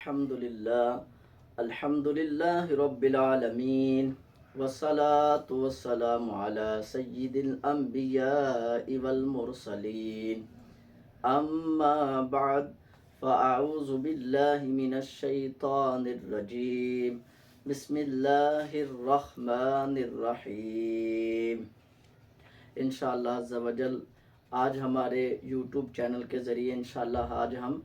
الحمد للہ رب العالمین والصلاة والسلام علی سید الانبیاء والمرسلین اما بعد فاعوذ باللہ من الشیطان الرجیم بسم اللہ الرحمن الرحیم۔ انشاءاللہ عز و جل آج ہمارے یوٹیوب چینل کے ذریعے انشاءاللہ آج ہم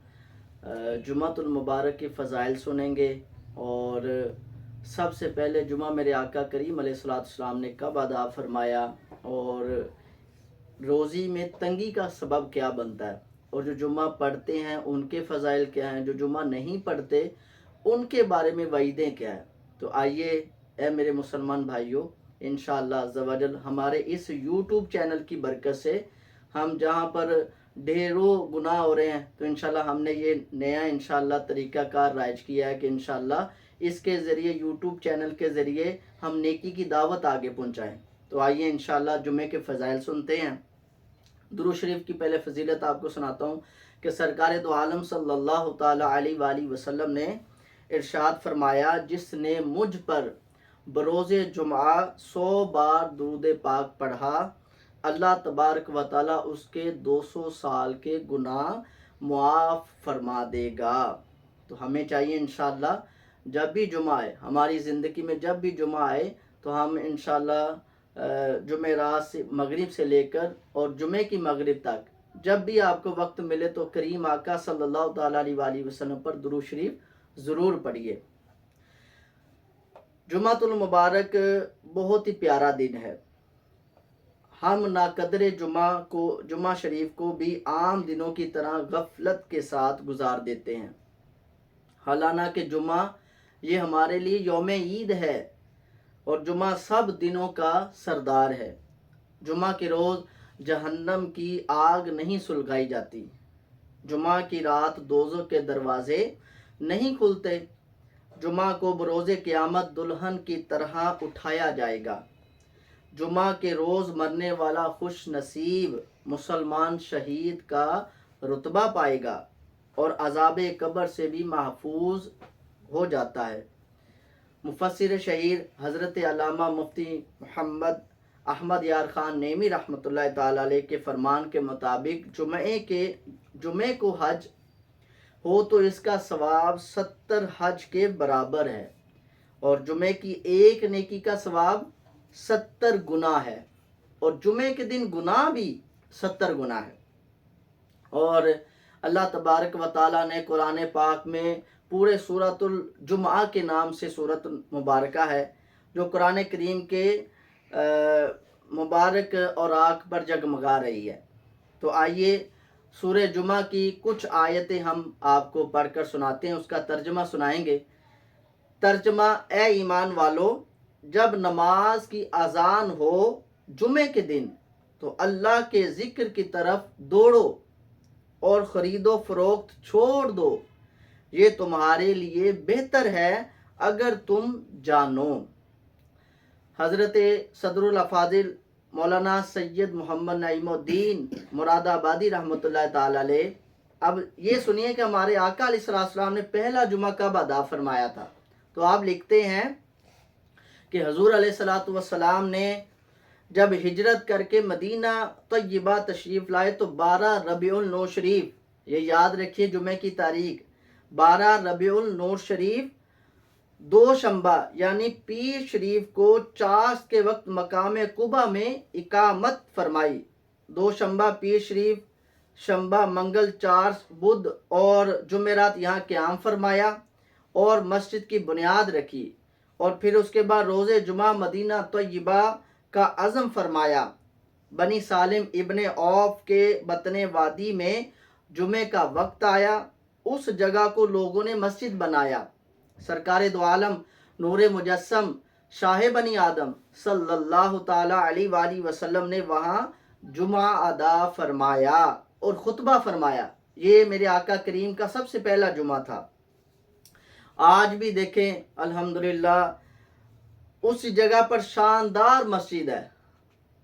جمعۃ المبارک کے فضائل سنیں گے، اور سب سے پہلے جمعہ میرے آقا کریم علیہ السلام نے کب ادا فرمایا، اور روزی میں تنگی کا سبب کیا بنتا ہے، اور جو جمعہ پڑھتے ہیں ان کے فضائل کیا ہیں، جو جمعہ نہیں پڑھتے ان کے بارے میں وعیدیں کیا ہیں۔ تو آئیے اے میرے مسلمان بھائیوں، انشاءاللہ عز و جل ہمارے اس یوٹیوب چینل کی برکت سے ہم جہاں پر ڈھیروں گناہ ہو رہے ہیں، تو انشاءاللہ ہم نے یہ نیا انشاءاللہ طریقہ کار رائج کیا ہے کہ انشاءاللہ اس کے ذریعے یوٹیوب چینل کے ذریعے ہم نیکی کی دعوت آگے پہنچائیں۔ تو آئیے انشاءاللہ جمعے کے فضائل سنتے ہیں۔ درود شریف کی پہلے فضیلت آپ کو سناتا ہوں کہ سرکار دو عالم صلی اللہ تعالی علیہ وآلہ وسلم نے ارشاد فرمایا، جس نے مجھ پر بروز جمعہ 100 بار درود پاک پڑھا، اللہ تبارک و تعالیٰ اس کے 200 سال کے گناہ معاف فرما دے گا۔ تو ہمیں چاہیے انشاءاللہ جب بھی جمعہ آئے، ہماری زندگی میں جب بھی جمعہ آئے تو ہم انشاءاللہ جمعرات سے مغرب سے لے کر اور جمعے کی مغرب تک جب بھی آپ کو وقت ملے تو کریم آقا صلی اللہ تعالیٰ علیہ وآلہ وسلم پر درود شریف ضرور پڑھیے۔ جمعۃ المبارک بہت ہی پیارا دن ہے۔ ہم ناقدر جمعہ شریف کو بھی عام دنوں کی طرح غفلت کے ساتھ گزار دیتے ہیں، حالانہ کہ جمعہ یہ ہمارے لیے یوم عید ہے اور جمعہ سب دنوں کا سردار ہے۔ جمعہ کے روز جہنم کی آگ نہیں سلگائی جاتی، جمعہ کی رات دوزخ کے دروازے نہیں کھلتے، جمعہ کو بروز قیامت دلہن کی طرح اٹھایا جائے گا، جمعہ کے روز مرنے والا خوش نصیب مسلمان شہید کا رتبہ پائے گا اور عذاب قبر سے بھی محفوظ ہو جاتا ہے۔ مفسر شہیر حضرت علامہ مفتی محمد احمد یار خان نیمی رحمۃ اللہ تعالی علیہ کے فرمان کے مطابق جمعے کو حج ہو تو اس کا ثواب 70 حج کے برابر ہے، اور جمعے کی ایک نیکی کا ثواب 70 گناہ ہے، اور جمعے کے دن گناہ بھی 70 گناہ ہے۔ اور اللہ تبارک و تعالیٰ نے قرآن پاک میں پورے سورۃ الجمعہ کے نام سے سورۃ مبارکہ ہے جو قرآن کریم کے مبارک اوراق پر جگمگا رہی ہے۔ تو آئیے سورہ جمعہ کی کچھ آیتیں ہم آپ کو پڑھ کر سناتے ہیں، اس کا ترجمہ سنائیں گے۔ ترجمہ: اے ایمان والو، جب نماز کی اذان ہو جمعے کے دن تو اللہ کے ذکر کی طرف دوڑو اور خرید و فروخت چھوڑ دو، یہ تمہارے لیے بہتر ہے اگر تم جانو۔ حضرت صدر الافاضل مولانا سید محمد نعیم الدین مراد آبادی رحمۃ اللہ تعالی علیہ، اب یہ سنیے کہ ہمارے آقا علیہ السلام نے پہلا جمعہ کب ادا فرمایا تھا۔ تو آپ لکھتے ہیں کہ حضور علیہ السلام نے جب ہجرت کر کے مدینہ طیبہ تشریف لائے تو 12 ربیع النور شریف، یہ یاد رکھیے جمعے کی تاریخ، 12 ربیع النور شریف دوشنبہ یعنی پیر شریف کو چاشت کے وقت مقام قبا میں اقامت فرمائی۔ دوشنبہ پیر شریف، شنبہ منگل چاشت بدھ اور جمعرات یہاں قیام فرمایا اور مسجد کی بنیاد رکھی، اور پھر اس کے بعد روز جمعہ مدینہ طیبہ کا عزم فرمایا۔ بنی سالم ابن عوف کے بطن وادی میں جمعے کا وقت آیا، اس جگہ کو لوگوں نے مسجد بنایا۔ سرکار دو عالم نور مجسم شاہ بنی آدم صلی اللہ تعالی علیہ وآلہ وسلم نے وہاں جمعہ ادا فرمایا اور خطبہ فرمایا۔ یہ میرے آقا کریم کا سب سے پہلا جمعہ تھا۔ آج بھی دیکھیں الحمدللہ اس جگہ پر شاندار مسجد ہے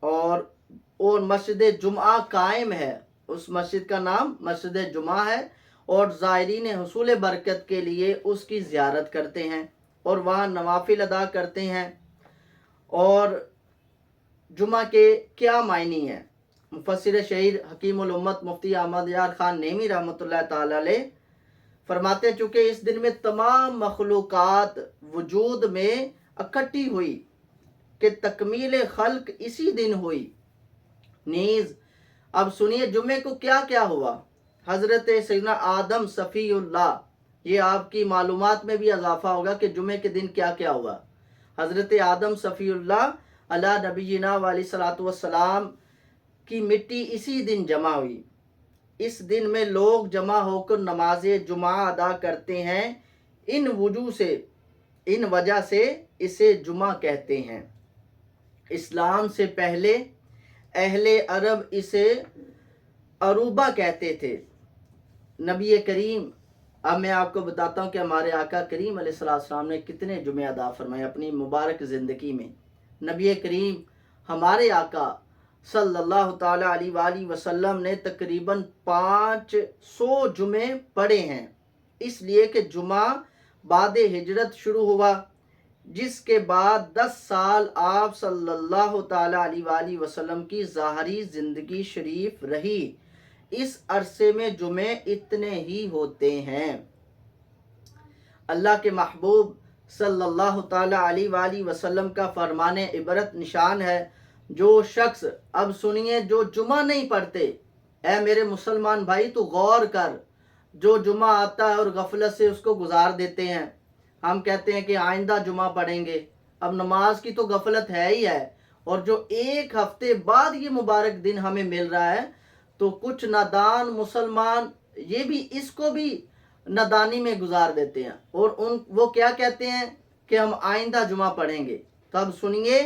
اور مسجد جمعہ قائم ہے، اس مسجد کا نام مسجد جمعہ ہے، اور زائرین حصول برکت کے لیے اس کی زیارت کرتے ہیں اور وہاں نوافل ادا کرتے ہیں۔ اور جمعہ کے کیا معنی ہیں؟ مفسر شہیر حکیم الامت مفتی احمد یار خان نیمی رحمۃ اللہ تعالی علیہ فرماتے ہیں چونکہ اس دن میں تمام مخلوقات وجود میں اکٹھی ہوئی کہ تکمیل خلق اسی دن ہوئی۔ نیز اب سنیے جمعے کو کیا کیا ہوا۔ حضرت سیدنا آدم صفی اللہ، یہ آپ کی معلومات میں بھی اضافہ ہوگا کہ جمعے کے دن کیا کیا ہوا۔ حضرت آدم صفی اللہ علیہ نبینا علیہ صلاۃ والسلام کی مٹی اسی دن جمع ہوئی۔ اس دن میں لوگ جمع ہو کر نماز جمعہ ادا کرتے ہیں۔ ان وجہ سے اسے جمعہ کہتے ہیں۔ اسلام سے پہلے اہل عرب اسے عروبہ کہتے تھے۔ نبی کریم، اب میں آپ کو بتاتا ہوں کہ ہمارے آقا کریم علیہ السلام نے کتنے جمعے ادا فرمائے اپنی مبارک زندگی میں۔ نبی کریم ہمارے آقا صلی اللہ تعالیٰ علیہ وآلہ وسلم نے تقریباً 500 جمعے پڑھے ہیں، اس لیے کہ جمعہ بعد ہجرت شروع ہوا، جس کے بعد 10 سال آپ صلی اللہ تعالیٰ علیہ وآلہ وسلم کی ظاہری زندگی شریف رہی۔ اس عرصے میں جمعے اتنے ہی ہوتے ہیں۔ اللہ کے محبوب صلی اللہ تعالیٰ علیہ وآلہ وسلم کا فرمان عبرت نشان ہے، جو شخص، اب سنیے، جو جمعہ نہیں پڑھتے، اے میرے مسلمان بھائی تو غور کر، جو جمعہ آتا ہے اور غفلت سے اس کو گزار دیتے ہیں۔ ہم کہتے ہیں کہ آئندہ جمعہ پڑھیں گے، اب نماز کی تو غفلت ہے ہی ہے، اور جو ایک ہفتے بعد یہ مبارک دن ہمیں مل رہا ہے، تو کچھ نادان مسلمان یہ بھی اس کو بھی نادانی میں گزار دیتے ہیں، اور وہ کیا کہتے ہیں کہ ہم آئندہ جمعہ پڑھیں گے۔ تو اب سنیے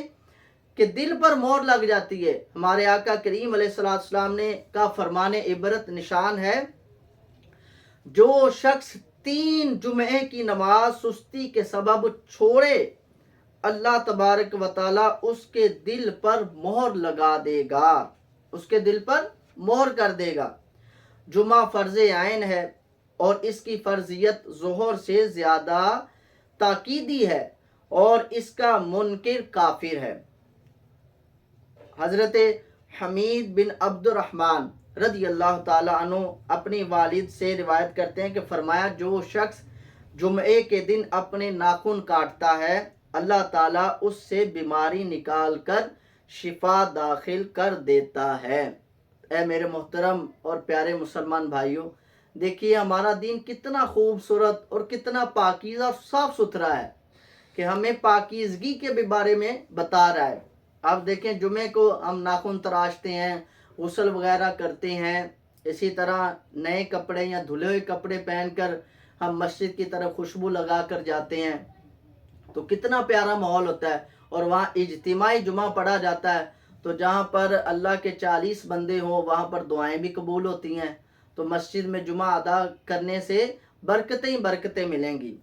کہ دل پر مہر لگ جاتی ہے۔ ہمارے آقا کریم علیہ السلام نے کا فرمان عبرت نشان ہے، جو شخص 3 جمعے کی نماز سستی کے سبب چھوڑے، اللہ تبارک و تعالیٰ اس کے دل پر مہر لگا دے گا، اس کے دل پر مہر کر دے گا۔ جمعہ فرض عین ہے اور اس کی فرضیت ظہر سے زیادہ تاکیدی ہے، اور اس کا منکر کافر ہے۔ حضرت حمید بن عبد الرحمن رضی اللہ تعالیٰ عنہ اپنی والد سے روایت کرتے ہیں کہ فرمایا، جو شخص جمعے کے دن اپنے ناخن کاٹتا ہے، اللہ تعالیٰ اس سے بیماری نکال کر شفا داخل کر دیتا ہے۔ اے میرے محترم اور پیارے مسلمان بھائیوں، دیکھیے ہمارا دین کتنا خوبصورت اور کتنا پاکیزہ اور صاف ستھرا ہے کہ ہمیں پاکیزگی کے بھی بارے میں بتا رہا ہے۔ اب دیکھیں جمعے کو ہم ناخن تراشتے ہیں، غسل وغیرہ کرتے ہیں، اسی طرح نئے کپڑے یا دھلے ہوئے کپڑے پہن کر ہم مسجد کی طرف خوشبو لگا کر جاتے ہیں، تو کتنا پیارا ماحول ہوتا ہے، اور وہاں اجتماعی جمعہ پڑھا جاتا ہے، تو جہاں پر اللہ کے 40 بندے ہوں وہاں پر دعائیں بھی قبول ہوتی ہیں۔ تو مسجد میں جمعہ ادا کرنے سے برکتیں ہی برکتیں ملیں گی۔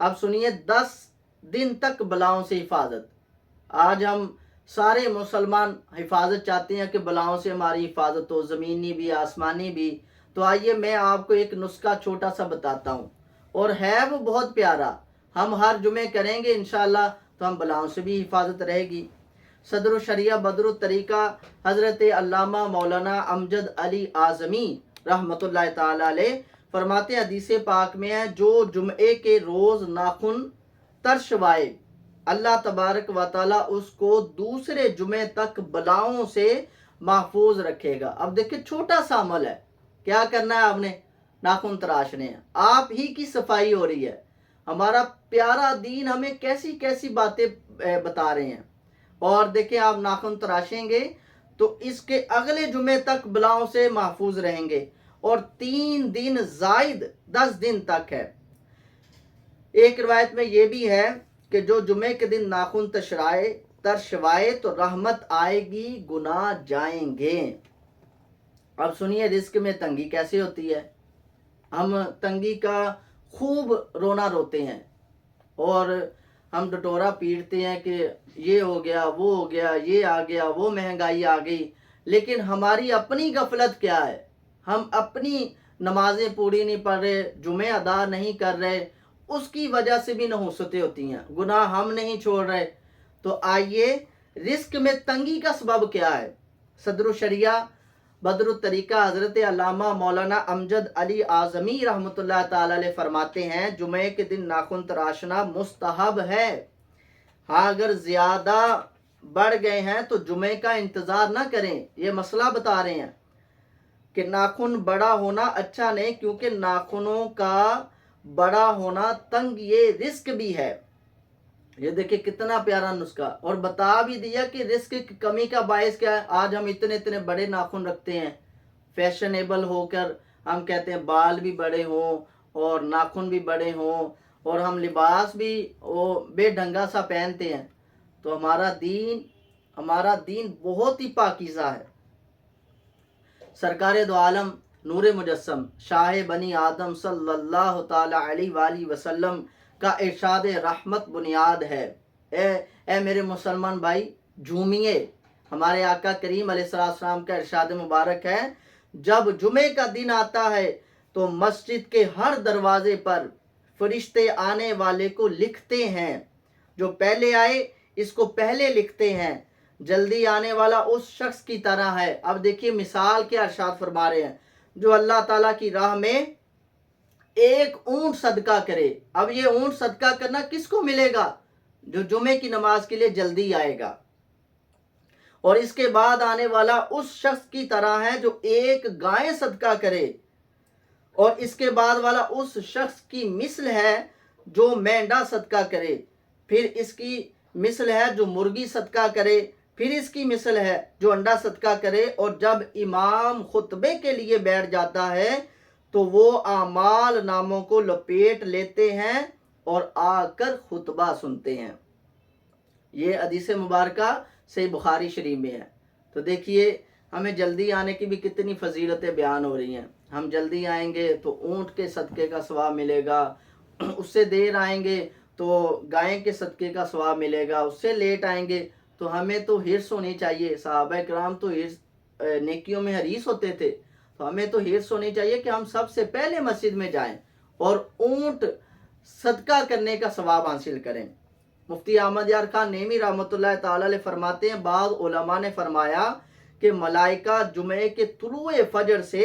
اب سنیے 10 دن تک بلاؤں سے حفاظت۔ آج ہم سارے مسلمان حفاظت چاہتے ہیں کہ بلاؤں سے ہماری حفاظت ہو، زمینی بھی آسمانی بھی۔ تو آئیے میں آپ کو ایک نسخہ چھوٹا سا بتاتا ہوں، اور ہے وہ بہت پیارا، ہم ہر جمعے کریں گے انشاءاللہ تو ہم بلاؤں سے بھی حفاظت رہے گی۔ صدر الشریعہ بدر الطریقہ حضرت علامہ مولانا امجد علی اعظمی رحمۃ اللہ تعالی علیہ فرماتے ہیں، حدیث پاک میں ہے، جو جمعے کے روز ناخن ترشوائے، اللہ تبارک و تعالیٰ اس کو دوسرے جمعے تک بلاؤں سے محفوظ رکھے گا۔ اب دیکھیں چھوٹا سا عمل ہے، کیا کرنا ہے آپ نے؟ ناخن تراشنے ہیں، آپ ہی کی صفائی ہو رہی ہے۔ ہمارا پیارا دین ہمیں کیسی کیسی باتیں بتا رہے ہیں، اور دیکھیں آپ ناخن تراشیں گے تو اس کے اگلے جمعے تک بلاؤں سے محفوظ رہیں گے، اور 3 دن زائد 10 دن تک ہے۔ ایک روایت میں یہ بھی ہے کہ جو جمعے کے دن ناخن ترشوائے تو رحمت آئے گی، گناہ جائیں گے۔ اب سنیے رزق میں تنگی کیسے ہوتی ہے۔ ہم تنگی کا خوب رونا روتے ہیں، اور ہم ڈٹورا پیٹتے ہیں کہ یہ ہو گیا، وہ ہو گیا، یہ آ گیا، وہ مہنگائی آ گئی، لیکن ہماری اپنی غفلت کیا ہے؟ ہم اپنی نمازیں پوری نہیں پڑھ رہے، جمعے ادا نہیں کر رہے، اس کی وجہ سے بھی نحوستیں ہوتی ہیں، گناہ ہم نہیں چھوڑ رہے۔ تو آئیے، رزق میں تنگی کا سبب کیا ہے؟ صدر الشریعہ بدر الطریقہ حضرت علامہ مولانا امجد علی اعظمی رحمۃ اللہ تعالی علیہ فرماتے ہیں جمعے کے دن ناخن تراشنا مستحب ہے۔ ہاں اگر زیادہ بڑھ گئے ہیں تو جمعے کا انتظار نہ کریں۔ یہ مسئلہ بتا رہے ہیں کہ ناخن بڑا ہونا اچھا نہیں، کیونکہ ناخنوں کا بڑا ہونا تنگ یہ رزق بھی ہے۔ یہ دیکھیں کتنا پیارا نسخہ، اور بتا بھی دیا کہ رزق کی کمی کا باعث کیا ہے۔ آج ہم اتنے بڑے ناخن رکھتے ہیں، فیشنیبل ہو کر ہم کہتے ہیں بال بھی بڑے ہوں اور ناخن بھی بڑے ہوں، اور ہم لباس بھی بے ڈھنگا سا پہنتے ہیں۔ تو ہمارا دین بہت ہی پاکیزہ ہے۔ سرکار دو عالم نور مجسم شاہ بنی آدم صلی اللہ تعالی علیہ وآلہ وسلم کا ارشاد رحمت بنیاد ہے۔ اے میرے مسلمان بھائی، جھومیے۔ ہمارے آقا کریم علیہ السلام کا ارشاد مبارک ہے، جب جمعے کا دن آتا ہے تو مسجد کے ہر دروازے پر فرشتے آنے والے کو لکھتے ہیں، جو پہلے آئے اس کو پہلے لکھتے ہیں، جلدی آنے والا اس شخص کی طرح ہے۔ اب دیکھیے مثال کیا ارشاد فرما رہے ہیں، جو اللہ تعالیٰ کی راہ میں ایک اونٹ صدقہ کرے۔ اب یہ اونٹ صدقہ کرنا کس کو ملے گا؟ جو جمعے کی نماز کے لیے جلدی آئے گا۔ اور اس کے بعد آنے والا اس شخص کی طرح ہے جو ایک گائے صدقہ کرے، اور اس کے بعد والا اس شخص کی مثل ہے جو مینڈا صدقہ کرے، پھر اس کی مثل ہے جو مرغی صدقہ کرے، پھر اس کی مثل ہے جو انڈا صدقہ کرے۔ اور جب امام خطبے کے لیے بیٹھ جاتا ہے تو وہ اعمال ناموں کو لپیٹ لیتے ہیں اور آ کر خطبہ سنتے ہیں۔ یہ حدیث مبارکہ صحیح بخاری شریف میں ہے۔ تو دیکھیے ہمیں جلدی آنے کی بھی کتنی فضیلتیں بیان ہو رہی ہیں۔ ہم جلدی آئیں گے تو اونٹ کے صدقے کا ثواب ملے گا، اس سے دیر آئیں گے تو گائے کے صدقے کا ثواب ملے گا، اس سے لیٹ آئیں گے تو ہمیں تو حرص ہونی چاہیے۔ صحابہ کرام تو نیکیوں میں حریص ہوتے تھے، تو ہمیں تو حرص ہونی چاہیے کہ ہم سب سے پہلے مسجد میں جائیں اور اونٹ صدقہ کرنے کا ثواب حاصل کریں۔ مفتی احمد یار خان نیمی رحمۃ اللہ تعالی علیہ فرماتے ہیں، بعض علماء نے فرمایا کہ ملائکہ جمعے کے طلوع فجر سے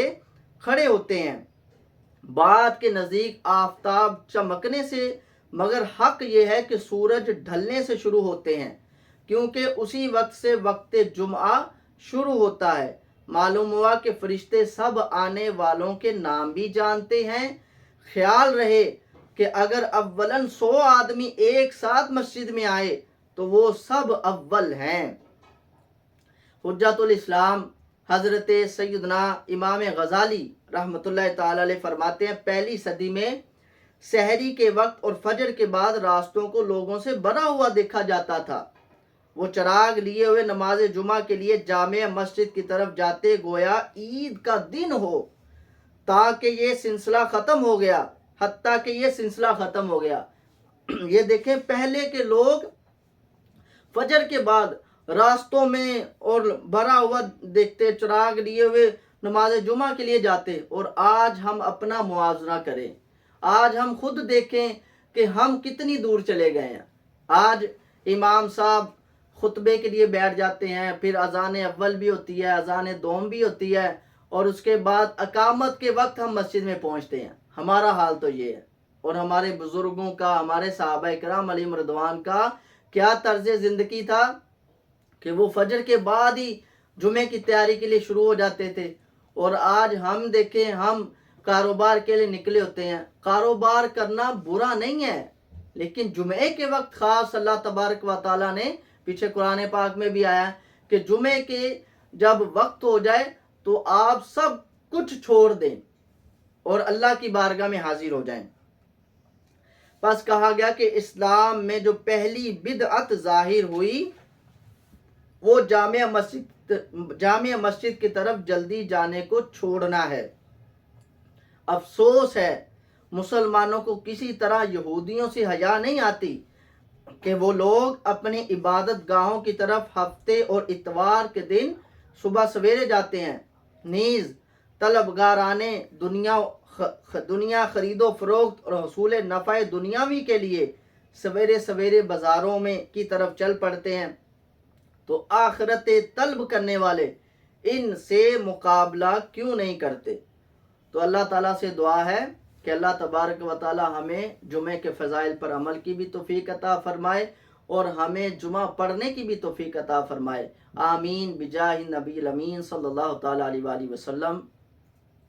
کھڑے ہوتے ہیں، بعد کے نزدیک آفتاب چمکنے سے، مگر حق یہ ہے کہ سورج ڈھلنے سے شروع ہوتے ہیں، کیونکہ اسی وقت سے وقت جمعہ شروع ہوتا ہے۔ معلوم ہوا کہ فرشتے سب آنے والوں کے نام بھی جانتے ہیں۔ خیال رہے کہ اگر اولاً 100 آدمی ایک ساتھ مسجد میں آئے تو وہ سب اول ہیں۔ حجت الاسلام حضرت سیدنا امام غزالی رحمۃ اللہ تعالی علیہ فرماتے ہیں، پہلی صدی میں سحری کے وقت اور فجر کے بعد راستوں کو لوگوں سے بھرا ہوا دیکھا جاتا تھا۔ وہ چراغ لیے ہوئے نماز جمعہ کے لیے جامع مسجد کی طرف جاتے گویا عید کا دن ہو، تاکہ یہ سلسلہ ختم ہو گیا، حتیٰ کہ یہ سلسلہ ختم ہو گیا۔ یہ دیکھیں پہلے کے لوگ فجر کے بعد راستوں میں اور بھرا ہوا دیکھتے، چراغ لیے ہوئے نماز جمعہ کے لیے جاتے، اور آج ہم اپنا موازنہ کریں، آج ہم خود دیکھیں کہ ہم کتنی دور چلے گئے ہیں۔ آج امام صاحب خطبے کے لیے بیٹھ جاتے ہیں، پھر اذان اول بھی ہوتی ہے، اذان دوم بھی ہوتی ہے، اور اس کے بعد اقامت کے وقت ہم مسجد میں پہنچتے ہیں۔ ہمارا حال تو یہ ہے، اور ہمارے بزرگوں کا، ہمارے صحابہ کرام علیہم رضوان کا کیا طرز زندگی تھا کہ وہ فجر کے بعد ہی جمعے کی تیاری کے لیے شروع ہو جاتے تھے۔ اور آج ہم دیکھیں، ہم کاروبار کے لیے نکلے ہوتے ہیں۔ کاروبار کرنا برا نہیں ہے، لیکن جمعے کے وقت خاص اللہ تبارک و تعالیٰ نے، پیچھے قرآن پاک میں بھی آیا کہ جمعے کے جب وقت ہو جائے تو آپ سب کچھ چھوڑ دیں اور اللہ کی بارگاہ میں حاضر ہو جائیں۔ پس کہا گیا کہ اسلام میں جو پہلی بدعت ظاہر ہوئی وہ جامع مسجد کی طرف جلدی جانے کو چھوڑنا ہے۔ افسوس ہے مسلمانوں کو کسی طرح یہودیوں سے حیا نہیں آتی کہ وہ لوگ اپنی عبادت گاہوں کی طرف ہفتے اور اتوار کے دن صبح سویرے جاتے ہیں، نیز طلبگارانے دنیا خرید و فروخت اور حصول نفع دنیاوی کے لیے سویرے سویرے بازاروں میں کی طرف چل پڑتے ہیں، تو آخرت طلب کرنے والے ان سے مقابلہ کیوں نہیں کرتے؟ تو اللہ تعالیٰ سے دعا ہے کہ اللہ تبارک و تعالیٰ ہمیں جمعے کے فضائل پر عمل کی بھی توفیق عطا فرمائے اور ہمیں جمعہ پڑھنے کی بھی توفیق عطا فرمائے۔ آمین بجاہ نبی الامین صلی اللہ تعالیٰ علیہ وآلہ وسلم۔